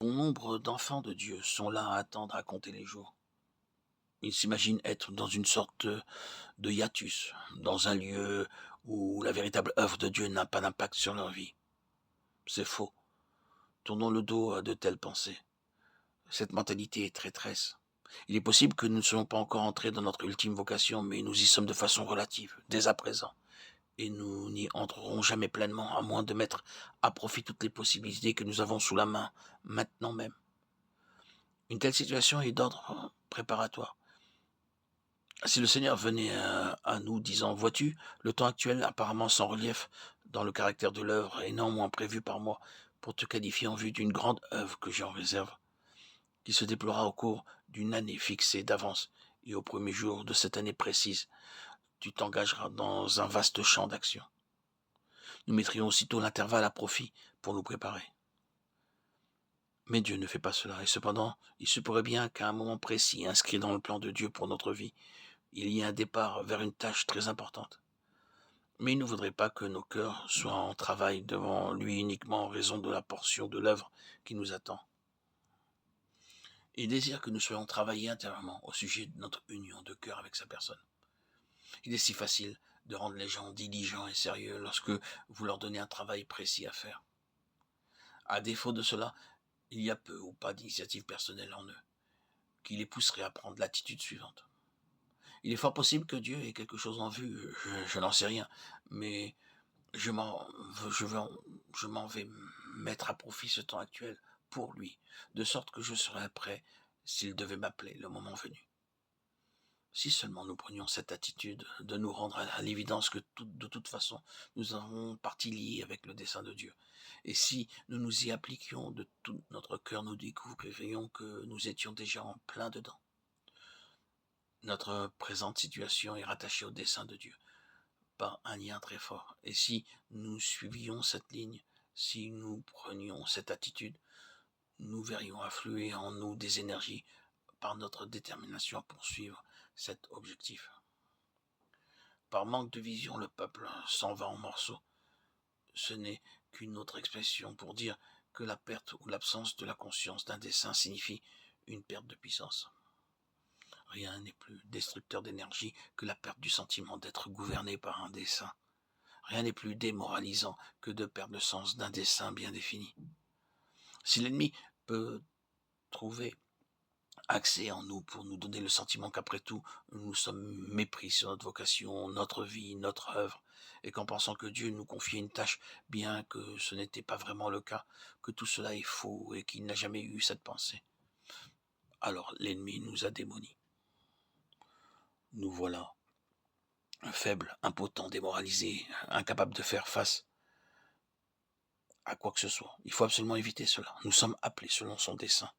Bon nombre d'enfants de Dieu sont là à attendre à compter les jours. Ils s'imaginent être dans une sorte de hiatus, dans un lieu où la véritable œuvre de Dieu n'a pas d'impact sur leur vie. C'est faux. Tournons le dos à de telles pensées. Cette mentalité est traîtresse. Il est possible que nous ne soyons pas encore entrés dans notre ultime vocation, mais nous y sommes de façon relative, dès à présent. Et nous n'y entrerons jamais pleinement, à moins de mettre à profit toutes les possibilités que nous avons sous la main, maintenant même. Une telle situation est d'ordre préparatoire. Si le Seigneur venait à nous disant, vois-tu, le temps actuel apparemment sans relief dans le caractère de l'œuvre est néanmoins prévu par moi pour te qualifier en vue d'une grande œuvre que j'en réserve, qui se déploiera au cours d'une année fixée d'avance, et au premier jour de cette année précise, tu t'engageras dans un vaste champ d'action. Nous mettrions aussitôt l'intervalle à profit pour nous préparer. Mais Dieu ne fait pas cela, et cependant, il se pourrait bien qu'à un moment précis, inscrit dans le plan de Dieu pour notre vie, il y ait un départ vers une tâche très importante. Mais il ne voudrait pas que nos cœurs soient en travail devant lui uniquement en raison de la portion de l'œuvre qui nous attend. Il désire que nous soyons travaillés intérieurement au sujet de notre union de cœur avec sa personne. Il est si facile de rendre les gens diligents et sérieux lorsque vous leur donnez un travail précis à faire. À défaut de cela, il y a peu ou pas d'initiative personnelle en eux, qui les pousserait à prendre l'attitude suivante. Il est fort possible que Dieu ait quelque chose en vue, je n'en sais rien, mais je m'en je vais je m'en vais mettre à profit ce temps actuel pour lui, de sorte que je serai prêt s'il devait m'appeler le moment venu. Si seulement nous prenions cette attitude de nous rendre à l'évidence que de toute façon, nous avons partie liée avec le dessein de Dieu. Et si nous nous y appliquions de tout notre cœur, nous découvririons que nous étions déjà en plein dedans. Notre présente situation est rattachée au dessein de Dieu par un lien très fort. Et si nous suivions cette ligne, si nous prenions cette attitude, nous verrions affluer en nous des énergies par notre détermination à poursuivre cet objectif. Par manque de vision, le peuple s'en va en morceaux. Ce n'est qu'une autre expression pour dire que la perte ou l'absence de la conscience d'un dessein signifie une perte de puissance. Rien n'est plus destructeur d'énergie que la perte du sentiment d'être gouverné par un dessein. Rien n'est plus démoralisant que de perdre le sens d'un dessein bien défini. Si l'ennemi peut trouver accès en nous pour nous donner le sentiment qu'après tout, nous sommes mépris sur notre vocation, notre vie, notre œuvre, et qu'en pensant que Dieu nous confiait une tâche, bien que ce n'était pas vraiment le cas, que tout cela est faux et qu'il n'a jamais eu cette pensée, alors l'ennemi nous a démonis. Nous voilà, faibles, impotents, démoralisés, incapables de faire face à quoi que ce soit. Il faut absolument éviter cela. Nous sommes appelés selon son dessein.